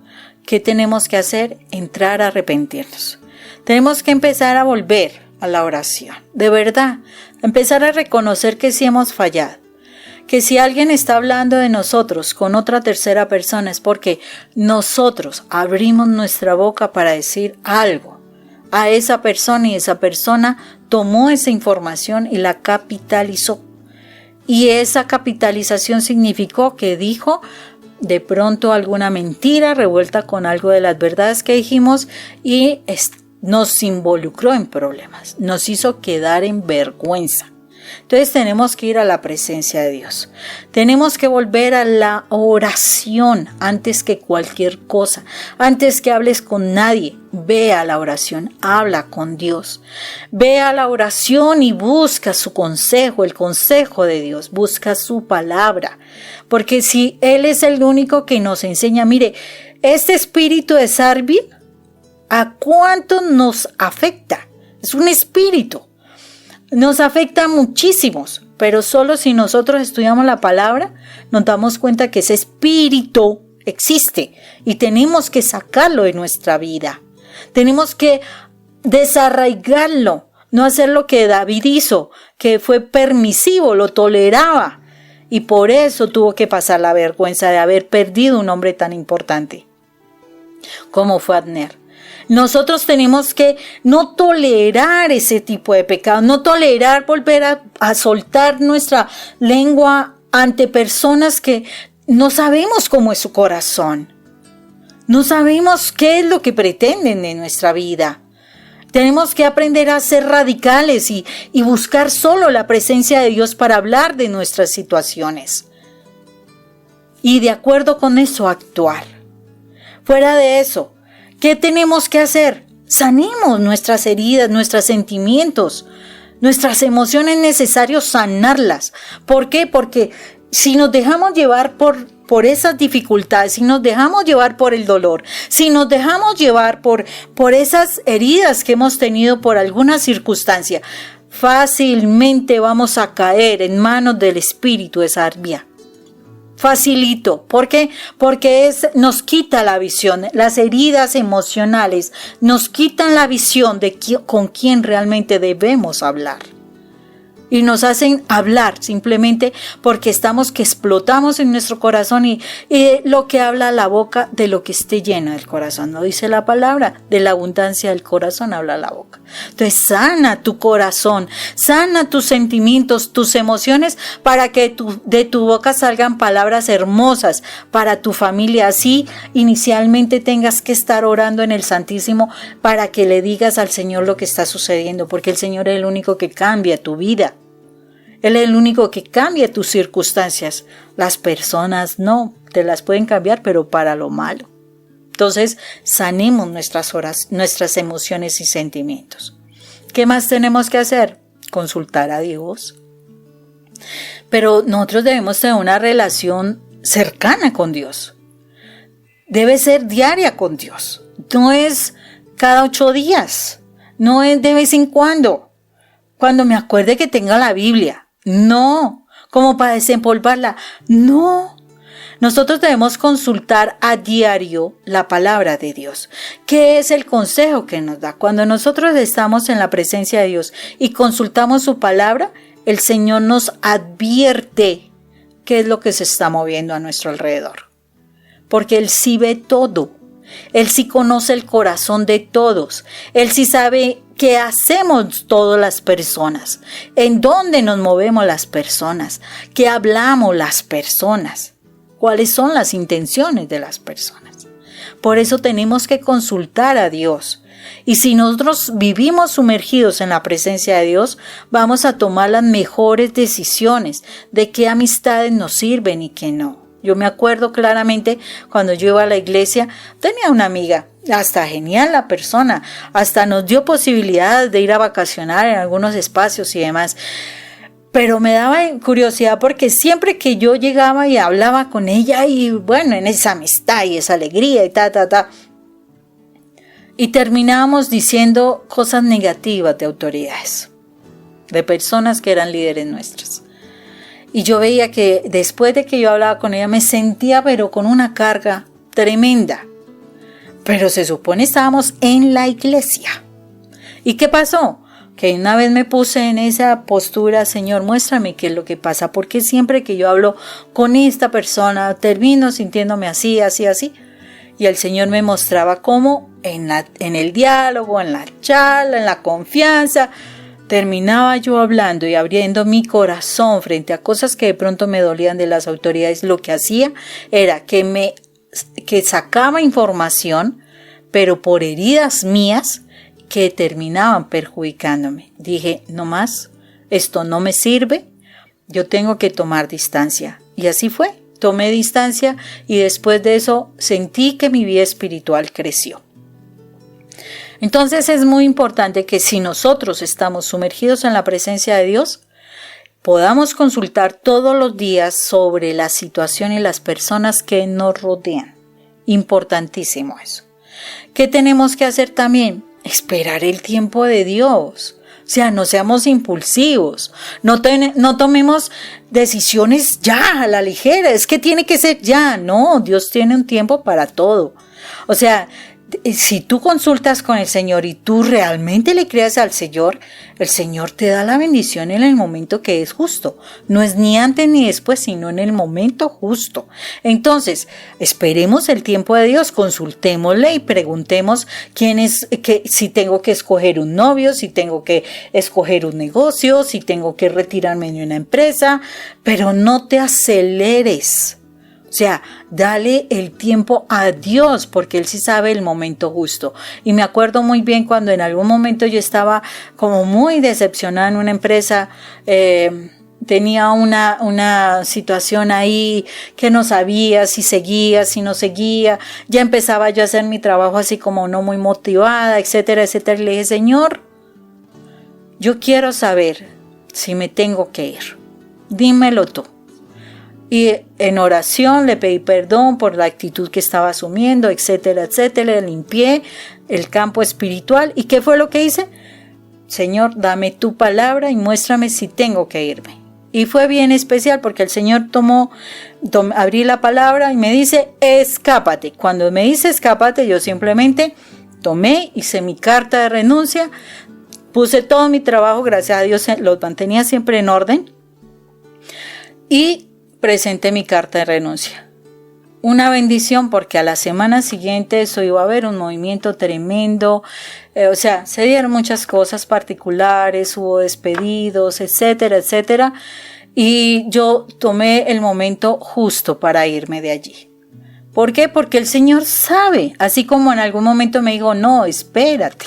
¿Qué tenemos que hacer? Entrar a arrepentirnos. Tenemos que empezar a volver a la oración. De verdad, empezar a reconocer que sí hemos fallado. Que si alguien está hablando de nosotros con otra tercera persona es porque nosotros abrimos nuestra boca para decir algo a esa persona y esa persona tomó esa información y la capitalizó. Y esa capitalización significó que dijo de pronto alguna mentira revuelta con algo de las verdades que dijimos y nos involucró en problemas, nos hizo quedar en vergüenza. Entonces tenemos que ir a la presencia de Dios. Tenemos que volver a la oración antes que cualquier cosa. Antes que hables con nadie, ve a la oración, habla con Dios. Ve a la oración y busca su consejo, el consejo de Dios. Busca su palabra. Porque si Él es el único que nos enseña, mire, este espíritu de Sarbil, ¿a cuánto nos afecta? Es un espíritu. Nos afecta a muchísimos, pero solo si nosotros estudiamos la palabra, nos damos cuenta que ese espíritu existe y tenemos que sacarlo de nuestra vida. Tenemos que desarraigarlo, no hacer lo que David hizo, que fue permisivo, lo toleraba y por eso tuvo que pasar la vergüenza de haber perdido un hombre tan importante como fue Abner. Nosotros tenemos que no tolerar ese tipo de pecado, no tolerar volver a soltar nuestra lengua ante personas que no sabemos cómo es su corazón. No sabemos qué es lo que pretenden de nuestra vida. Tenemos que aprender a ser radicales y buscar solo la presencia de Dios para hablar de nuestras situaciones. Y de acuerdo con eso actuar. Fuera de eso, ¿qué tenemos que hacer? Sanemos nuestras heridas, nuestros sentimientos, nuestras emociones, es necesario sanarlas. ¿Por qué? Porque si nos dejamos llevar por esas dificultades, si nos dejamos llevar por el dolor, si nos dejamos llevar por esas heridas que hemos tenido por alguna circunstancia, fácilmente vamos a caer en manos del espíritu de Sarbil. Facilito. ¿Por qué? Porque nos quita la visión. Las heridas emocionales nos quitan la visión de con quién realmente debemos hablar. Y nos hacen hablar simplemente porque explotamos en nuestro corazón y lo que habla la boca de lo que esté llena del corazón. No dice la palabra, de la abundancia del corazón habla la boca. Entonces sana tu corazón, sana tus sentimientos, tus emociones para que de tu boca salgan palabras hermosas para tu familia. Así inicialmente tengas que estar orando en el Santísimo para que le digas al Señor lo que está sucediendo, porque el Señor es el único que cambia tu vida. Él es el único que cambia tus circunstancias. Las personas no, te las pueden cambiar, pero para lo malo. Entonces, sanemos nuestras emociones y sentimientos. ¿Qué más tenemos que hacer? Consultar a Dios. Pero nosotros debemos tener una relación cercana con Dios. Debe ser diaria con Dios. No es cada 8 días. No es de vez en cuando me acuerde que tenga la Biblia. No, como para desempolvarla. No. Nosotros debemos consultar a diario la palabra de Dios. ¿Qué es el consejo que nos da? Cuando nosotros estamos en la presencia de Dios y consultamos su palabra, el Señor nos advierte qué es lo que se está moviendo a nuestro alrededor. Porque Él sí ve todo. Él sí conoce el corazón de todos. Él sí sabe qué hacemos todas las personas, en dónde nos movemos las personas, qué hablamos las personas, cuáles son las intenciones de las personas. Por eso tenemos que consultar a Dios. Y si nosotros vivimos sumergidos en la presencia de Dios, vamos a tomar las mejores decisiones de qué amistades nos sirven y qué no. Yo me acuerdo claramente cuando yo iba a la iglesia, tenía una amiga, hasta genial la persona, hasta nos dio posibilidades de ir a vacacionar en algunos espacios y demás. Pero me daba curiosidad porque siempre que yo llegaba y hablaba con ella y bueno, en esa amistad y esa alegría y y terminábamos diciendo cosas negativas de autoridades, de personas que eran líderes nuestras. Y yo veía que después de que yo hablaba con ella me sentía pero con una carga tremenda. Pero se supone estábamos en la iglesia. ¿Y qué pasó? Que una vez me puse en esa postura, Señor, muéstrame qué es lo que pasa. Porque siempre que yo hablo con esta persona termino sintiéndome así. Y el Señor me mostraba cómo en el diálogo, en la charla, en la confianza, terminaba yo hablando y abriendo mi corazón frente a cosas que de pronto me dolían de las autoridades. Lo que hacía era que sacaba información, pero por heridas mías que terminaban perjudicándome. Dije, no más, esto no me sirve, yo tengo que tomar distancia. Y así fue, tomé distancia y después de eso sentí que mi vida espiritual creció. Entonces es muy importante que si nosotros estamos sumergidos en la presencia de Dios, podamos consultar todos los días sobre la situación y las personas que nos rodean. Importantísimo eso. ¿Qué tenemos que hacer también? Esperar el tiempo de Dios. O sea, no seamos impulsivos. No tomemos decisiones ya a la ligera. Es que tiene que ser ya. No, Dios tiene un tiempo para todo. O sea, si tú consultas con el Señor y tú realmente le creas al Señor, el Señor te da la bendición en el momento que es justo. No es ni antes ni después, sino en el momento justo. Entonces, esperemos el tiempo de Dios, consultémosle y preguntemos si tengo que escoger un novio, si tengo que escoger un negocio, si tengo que retirarme de una empresa, pero no te aceleres. O sea, dale el tiempo a Dios porque Él sí sabe el momento justo. Y me acuerdo muy bien cuando en algún momento yo estaba como muy decepcionada en una empresa, tenía una situación ahí que no sabía si seguía, si no seguía. Ya empezaba yo a hacer mi trabajo así como no muy motivada, etcétera, etcétera. Y le dije, Señor, yo quiero saber si me tengo que ir. Dímelo tú. Y en oración le pedí perdón por la actitud que estaba asumiendo, etcétera, etcétera. Le limpié el campo espiritual. ¿Y qué fue lo que hice? Señor, dame tu palabra y muéstrame si tengo que irme. Y fue bien especial porque el Señor abrí la palabra y me dice, escápate. Cuando me dice escápate, yo simplemente tomé, hice mi carta de renuncia, puse todo mi trabajo, gracias a Dios lo mantenía siempre en orden. Y presenté mi carta de renuncia. Una bendición porque a la semana siguiente eso iba a haber un movimiento tremendo. O sea, se dieron muchas cosas particulares, hubo despedidos, etcétera, etcétera. Y yo tomé el momento justo para irme de allí. ¿Por qué? Porque el Señor sabe. Así como en algún momento me dijo, no, espérate.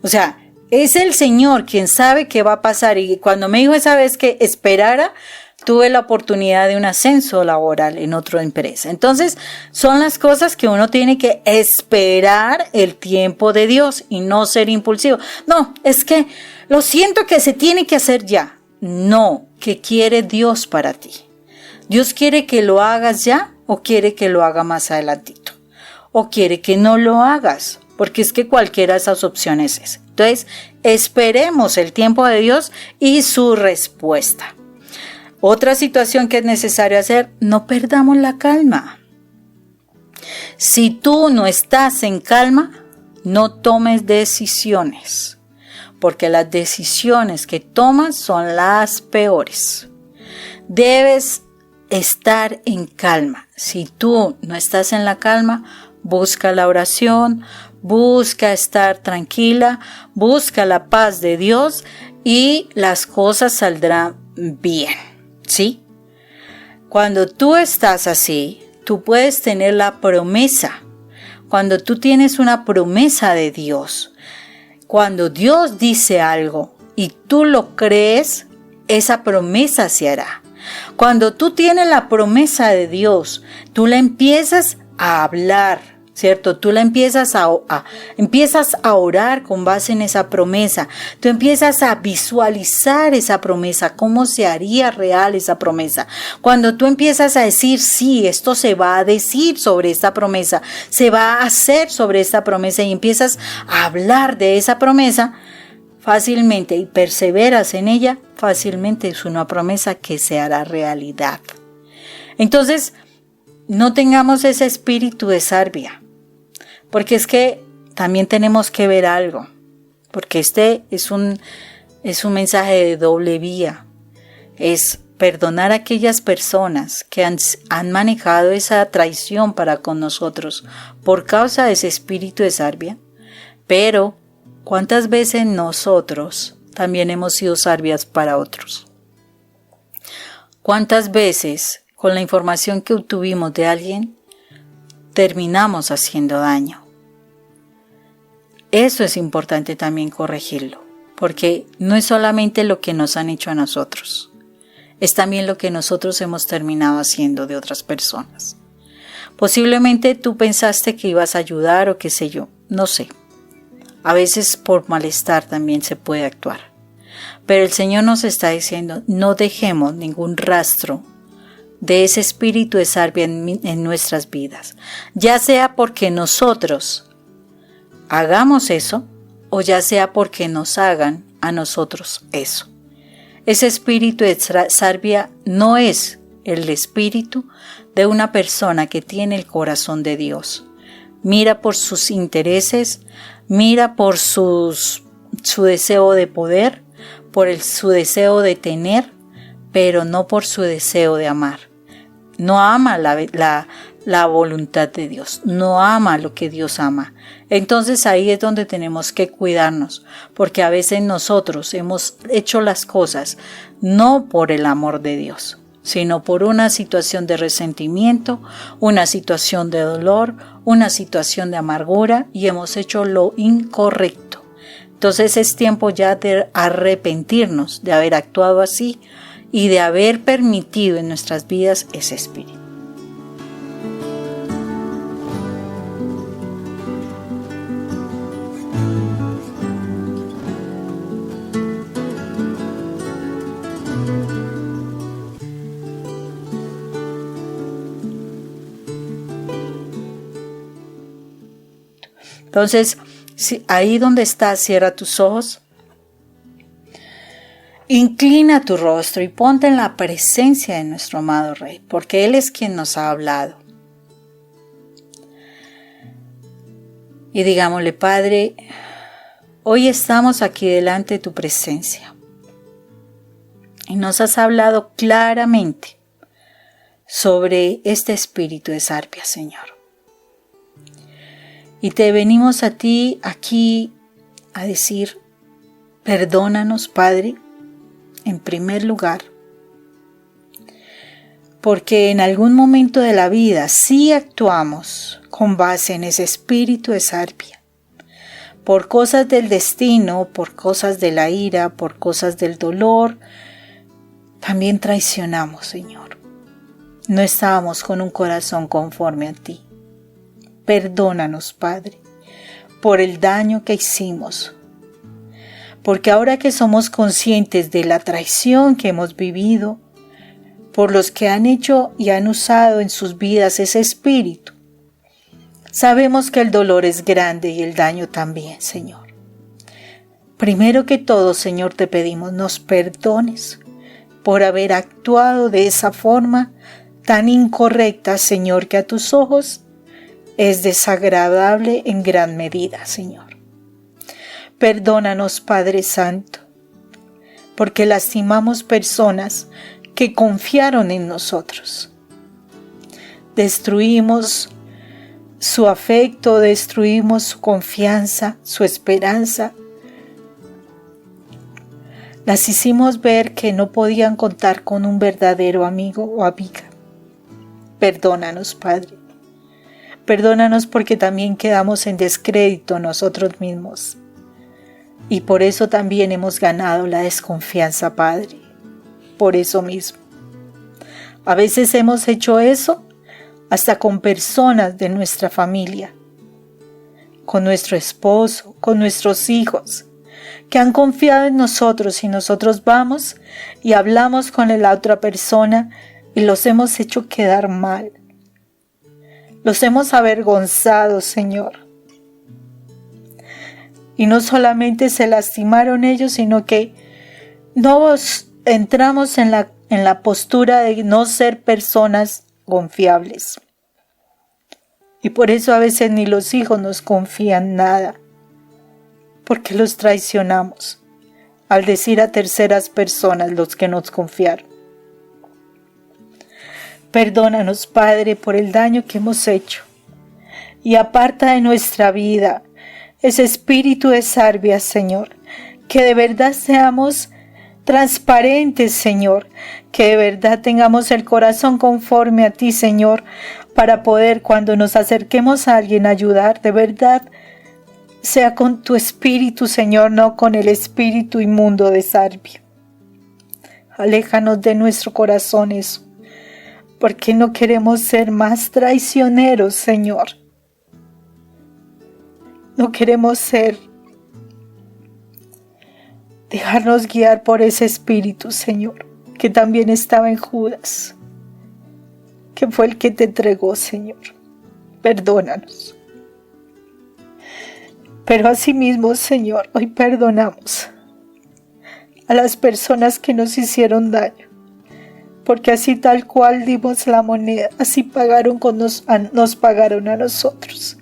O sea, es el Señor quien sabe qué va a pasar. Y cuando me dijo esa vez que esperara, tuve la oportunidad de un ascenso laboral en otra empresa. Entonces, son las cosas que uno tiene que esperar el tiempo de Dios y no ser impulsivo. No, es que lo siento que se tiene que hacer ya. No, ¿qué quiere Dios para ti? ¿Dios quiere que lo hagas ya o quiere que lo haga más adelantito? ¿O quiere que no lo hagas? Porque es que cualquiera de esas opciones es. Entonces, esperemos el tiempo de Dios y su respuesta. Otra situación que es necesario hacer, no perdamos la calma. Si tú no estás en calma, no tomes decisiones, porque las decisiones que tomas son las peores. Debes estar en calma. Si tú no estás en la calma, busca la oración, busca estar tranquila, busca la paz de Dios y las cosas saldrán bien, ¿sí? Cuando tú estás así, tú puedes tener la promesa. Cuando tú tienes una promesa de Dios, cuando Dios dice algo y tú lo crees, esa promesa se hará. Cuando tú tienes la promesa de Dios, tú la empiezas a hablar, ¿cierto? Tú la empiezas a orar con base en esa promesa. Tú empiezas a visualizar esa promesa, cómo se haría real esa promesa. Cuando tú empiezas a decir, sí, esto se va a decir sobre esta promesa, se va a hacer sobre esta promesa y empiezas a hablar de esa promesa, fácilmente y perseveras en ella, fácilmente es una promesa que se hará realidad. Entonces, no tengamos ese espíritu de sarvia, porque es que también tenemos que ver algo, porque este es un mensaje de doble vía. Es perdonar a aquellas personas que han manejado esa traición para con nosotros por causa de ese espíritu de sarvia, pero ¿cuántas veces nosotros también hemos sido sarvias para otros? ¿Cuántas veces con la información que obtuvimos de alguien terminamos haciendo daño? Eso es importante también corregirlo, porque no es solamente lo que nos han hecho a nosotros, es también lo que nosotros hemos terminado haciendo de otras personas. Posiblemente tú pensaste que ibas a ayudar o qué sé yo, no sé. A veces por malestar también se puede actuar. Pero el Señor nos está diciendo, no dejemos ningún rastro de ese espíritu de sarvia en nuestras vidas. Ya sea porque nosotros hagamos eso, o ya sea porque nos hagan a nosotros eso. Ese espíritu de sarvia no es el espíritu de una persona que tiene el corazón de Dios. Mira por sus intereses, mira por su deseo de poder, por su deseo de tener, pero no por su deseo de amar. No ama la voluntad de Dios, no ama lo que Dios ama. Entonces ahí es donde tenemos que cuidarnos, porque a veces nosotros hemos hecho las cosas no por el amor de Dios, sino por una situación de resentimiento, una situación de dolor, una situación de amargura y hemos hecho lo incorrecto. Entonces es tiempo ya de arrepentirnos de haber actuado así y de haber permitido en nuestras vidas ese espíritu. Entonces, ahí donde estás, cierra tus ojos, inclina tu rostro y ponte en la presencia de nuestro amado Rey, porque Él es quien nos ha hablado. Y digámosle, Padre, hoy estamos aquí delante de tu presencia y nos has hablado claramente sobre este espíritu de sarvia, Señor. Y te venimos a ti aquí a decir, perdónanos, Padre, en primer lugar, porque en algún momento de la vida sí actuamos con base en ese espíritu de sarvia, por cosas del destino, por cosas de la ira, por cosas del dolor, también traicionamos, Señor. No estábamos con un corazón conforme a ti. Perdónanos, Padre, por el daño que hicimos. Porque ahora que somos conscientes de la traición que hemos vivido, por los que han hecho y han usado en sus vidas ese espíritu, sabemos que el dolor es grande y el daño también, Señor. Primero que todo, Señor, te pedimos nos perdones por haber actuado de esa forma tan incorrecta, Señor, que a tus ojos es desagradable en gran medida, Señor. Perdónanos, Padre Santo, porque lastimamos personas que confiaron en nosotros. Destruimos su afecto, destruimos su confianza, su esperanza. Las hicimos ver que no podían contar con un verdadero amigo o amiga. Perdónanos, Padre. Perdónanos porque también quedamos en descrédito nosotros mismos. Y por eso también hemos ganado la desconfianza, Padre. Por eso mismo. A veces hemos hecho eso hasta con personas de nuestra familia, con nuestro esposo, con nuestros hijos, que han confiado en nosotros y nosotros vamos y hablamos con la otra persona y los hemos hecho quedar mal. Los hemos avergonzado, Señor. Y no solamente se lastimaron ellos, sino que no entramos en la postura de no ser personas confiables. Y por eso a veces ni los hijos nos confían nada, porque los traicionamos al decir a terceras personas los que nos confiaron. Perdónanos, Padre, por el daño que hemos hecho, y aparta de nuestra vida ese espíritu de sarvia, Señor, que de verdad seamos transparentes, Señor, que de verdad tengamos el corazón conforme a ti, Señor, para poder cuando nos acerquemos a alguien a ayudar, de verdad sea con tu espíritu, Señor, no con el espíritu inmundo de sarvia. Aléjanos de nuestro corazón eso, porque no queremos ser más traicioneros, Señor. No queremos dejarnos guiar por ese espíritu, Señor, que también estaba en Judas, que fue el que te entregó, Señor. Perdónanos. Pero asimismo, Señor, hoy perdonamos a las personas que nos hicieron daño, porque así tal cual dimos la moneda, así nos pagaron a nosotros.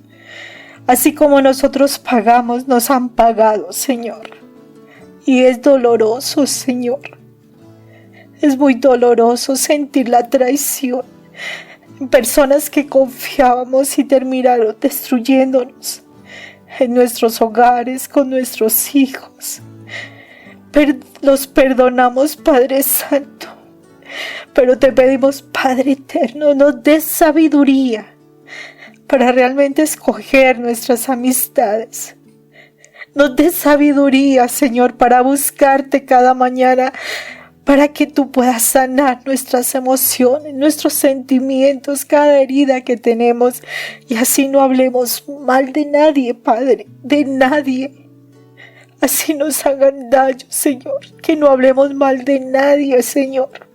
Así como nosotros pagamos, nos han pagado, Señor. Y es doloroso, Señor. Es muy doloroso sentir la traición en personas que confiábamos y terminaron destruyéndonos en nuestros hogares, con nuestros hijos. Los perdonamos, Padre Santo. Pero te pedimos, Padre Eterno, nos des sabiduría para realmente escoger nuestras amistades. Nos des sabiduría, Señor, para buscarte cada mañana, para que tú puedas sanar nuestras emociones, nuestros sentimientos, cada herida que tenemos, y así no hablemos mal de nadie, Padre, de nadie. Así nos hagan daño, Señor, que no hablemos mal de nadie, Señor,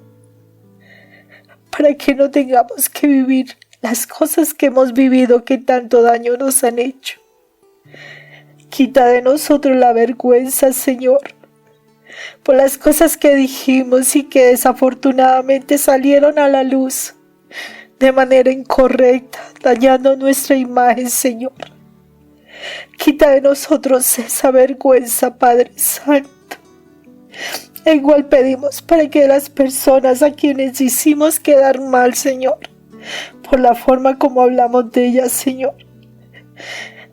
para que no tengamos que vivir las cosas que hemos vivido que tanto daño nos han hecho. Quita de nosotros la vergüenza, Señor, por las cosas que dijimos y que desafortunadamente salieron a la luz de manera incorrecta, dañando nuestra imagen, Señor. Quita de nosotros esa vergüenza, Padre Santo. E igual pedimos para que las personas a quienes hicimos quedar mal, Señor, por la forma como hablamos de ellas, Señor,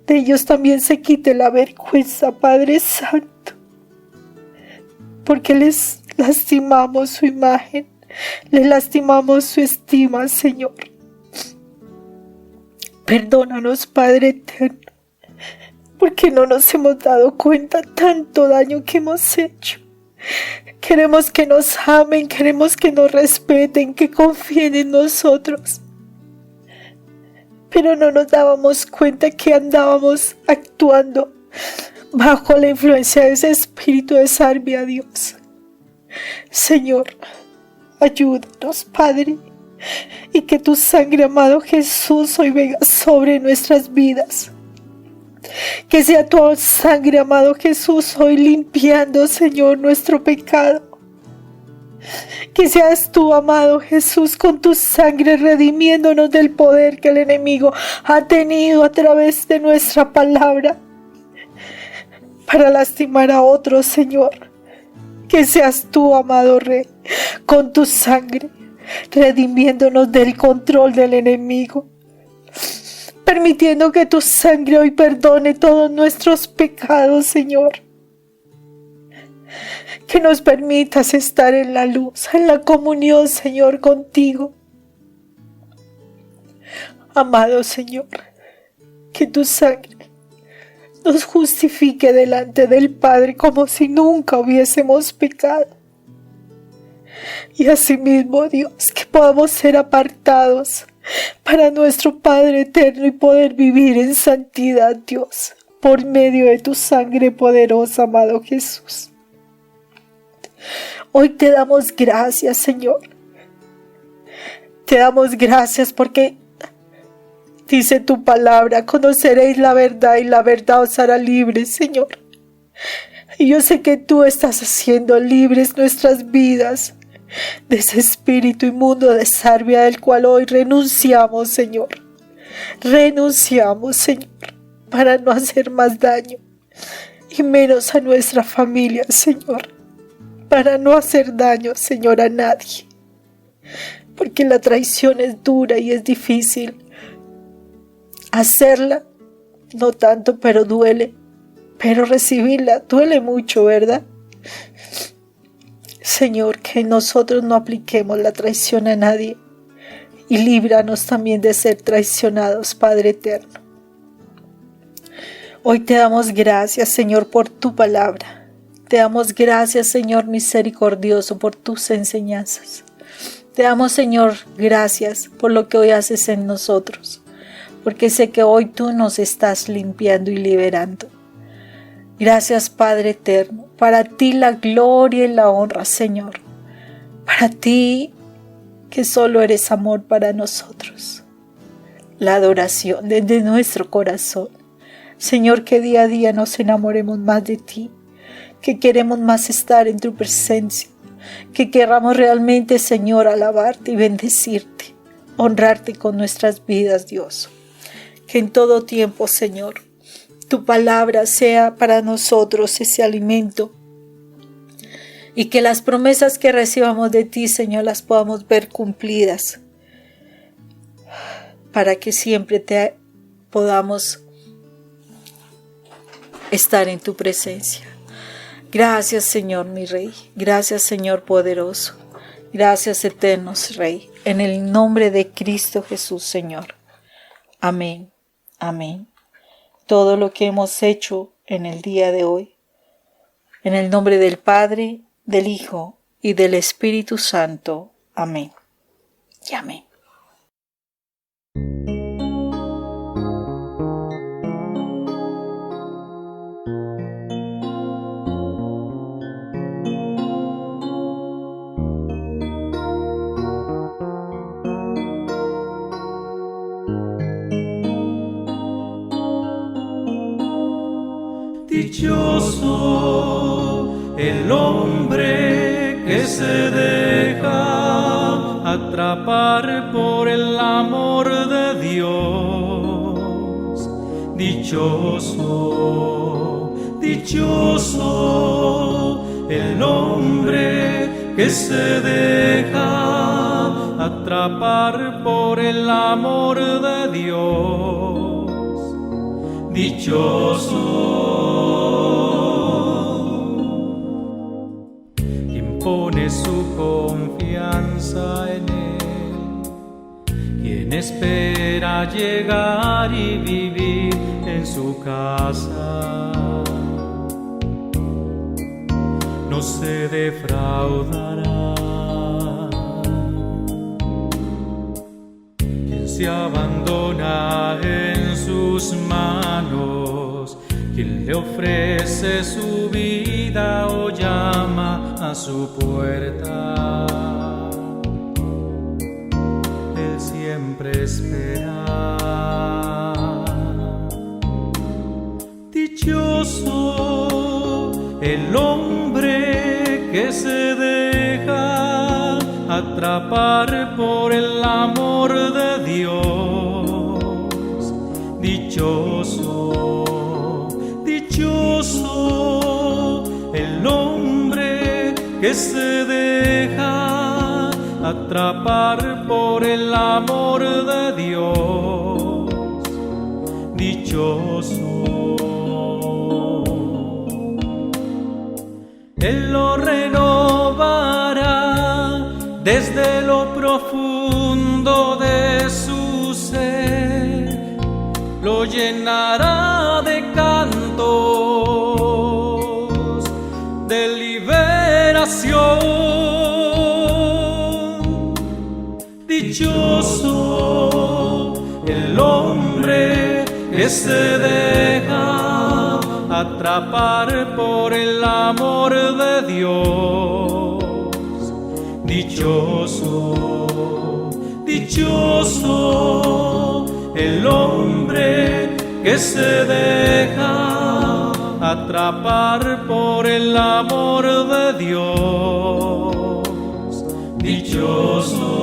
de ellos también se quite la vergüenza, Padre Santo, porque les lastimamos su imagen, les lastimamos su estima, Señor. Perdónanos, Padre Eterno, porque no nos hemos dado cuenta tanto daño que hemos hecho. Queremos que nos amen, queremos que nos respeten, que confíen en nosotros. Pero no nos dábamos cuenta que andábamos actuando bajo la influencia de ese espíritu de salvia, Dios. Señor, ayúdanos, Padre, y que tu sangre, amado Jesús, hoy venga sobre nuestras vidas. Que sea tu sangre, amado Jesús, hoy limpiando, Señor, nuestro pecado. Que seas tú, amado Jesús, con tu sangre redimiéndonos del poder que el enemigo ha tenido a través de nuestra palabra para lastimar a otros, Señor. Que seas tú, amado Rey, con tu sangre redimiéndonos del control del enemigo, permitiendo que tu sangre hoy perdone todos nuestros pecados, Señor. Que nos permitas estar en la luz, en la comunión, Señor, contigo. Amado Señor, que tu sangre nos justifique delante del Padre como si nunca hubiésemos pecado. Y asimismo, Dios, que podamos ser apartados para nuestro Padre eterno y poder vivir en santidad, Dios, por medio de tu sangre poderosa, amado Jesús. Hoy te damos gracias, Señor. Te damos gracias porque dice tu palabra: conoceréis la verdad y la verdad os hará libres, Señor. Y yo sé que tú estás haciendo libres nuestras vidas de ese espíritu inmundo de salvia del cual hoy renunciamos, Señor. Renunciamos, Señor, para no hacer más daño y menos a nuestra familia, Señor. Para no hacer daño, Señor, a nadie. Porque la traición es dura y es difícil. Hacerla, no tanto, pero duele. Pero recibirla duele mucho, ¿verdad? Señor, que nosotros no apliquemos la traición a nadie. Y líbranos también de ser traicionados, Padre eterno. Hoy te damos gracias, Señor, por tu palabra. Te damos gracias, Señor misericordioso, por tus enseñanzas. Te damos, Señor, gracias por lo que hoy haces en nosotros, porque sé que hoy tú nos estás limpiando y liberando. Gracias, Padre eterno. Para ti la gloria y la honra, Señor. Para ti, que solo eres amor para nosotros. La adoración desde nuestro corazón. Señor, que día a día nos enamoremos más de ti. Que queremos más estar en tu presencia, que querramos realmente, Señor, alabarte y bendecirte, honrarte con nuestras vidas, Dios. Que en todo tiempo, Señor, tu palabra sea para nosotros ese alimento y que las promesas que recibamos de ti, Señor, las podamos ver cumplidas para que siempre te podamos estar en tu presencia. Gracias, Señor, mi Rey. Gracias, Señor poderoso. Gracias, eternos Rey. En el nombre de Cristo Jesús, Señor. Amén. Amén. Todo lo que hemos hecho en el día de hoy, en el nombre del Padre, del Hijo y del Espíritu Santo. Amén. Y amén. Dichoso el hombre que se deja atrapar por el amor de Dios. Dichoso, dichoso el hombre que se deja atrapar por el amor de Dios. Dichoso quien pone su confianza en Él, quien espera llegar y vivir en su casa. No no se defraudará. Quien se abandona en sus manos, quien le ofrece su vida o llama a su puerta, Él siempre espera. Dichoso el hombre que se deja atrapar por el amor de Dios. Dichoso, dichoso el hombre que se deja atrapar por el amor de Dios. Dichoso. Él lo renovará desde lo profundo de su ser, lo llenará de cantos de liberación. Dichoso el hombre que se deja atrapar por el amor de Dios. Dichoso, dichoso el hombre que se deja atrapar por el amor de Dios. Dichoso.